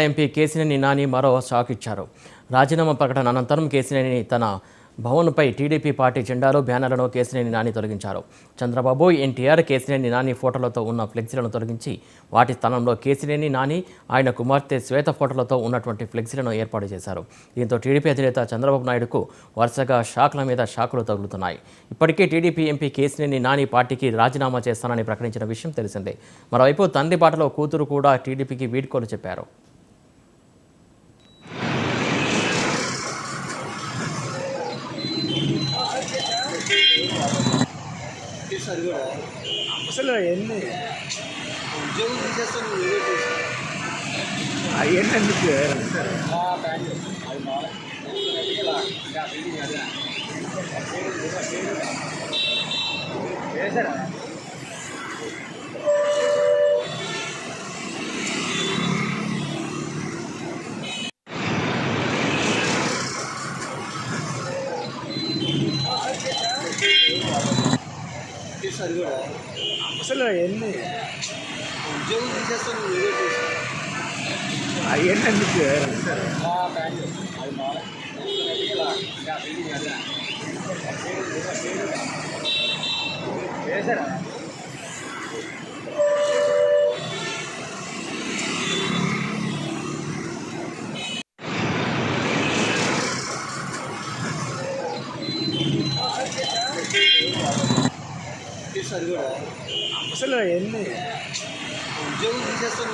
MP Kesineni Nani మరో shock ఇచ్చారు. రాజీనామా ప్రకటన అనంతరం కేసినేని తన భవన్పై టీడీపీ పార్టీ జెండాలు, బ్యానర్లను కేసినేని నాని తొలగించారు. చంద్రబాబు, ఎన్టీఆర్, కేసినేని నాని ఫోటోలతో ఉన్న ఫ్లెక్సీలను తొలగించి వాటి స్థానంలో కేసినేని నాని, ఆయన కుమార్తె శ్వేత ఫోటోలతో ఉన్నటువంటి ఫ్లెక్సీలను ఏర్పాటు చేశారు. దీంతో టీడీపీ అధినేత చంద్రబాబు నాయుడుకు వరుసగా షాక్ల మీద షాకులు తగులుతున్నాయి. ఇప్పటికే టీడీపీ ఎంపీ కేసినేని నాని పార్టీకి రాజీనామా చేస్తానని ప్రకటించిన విషయం తెలిసిందే. మరోవైపు తండ్రి బాటలో కూతురు కూడా టీడీపీకి వీడ్కోలు చెప్పారు. అసలు ఎన్ని ఉద్యోగం తీసేస్తాను అవన్నీ అసలు ఎన్ని ఉద్యోగం తీసేస్తాను అవన్నీ అసలు ఎన్ని ఉద్యోగం తీసేస్తాను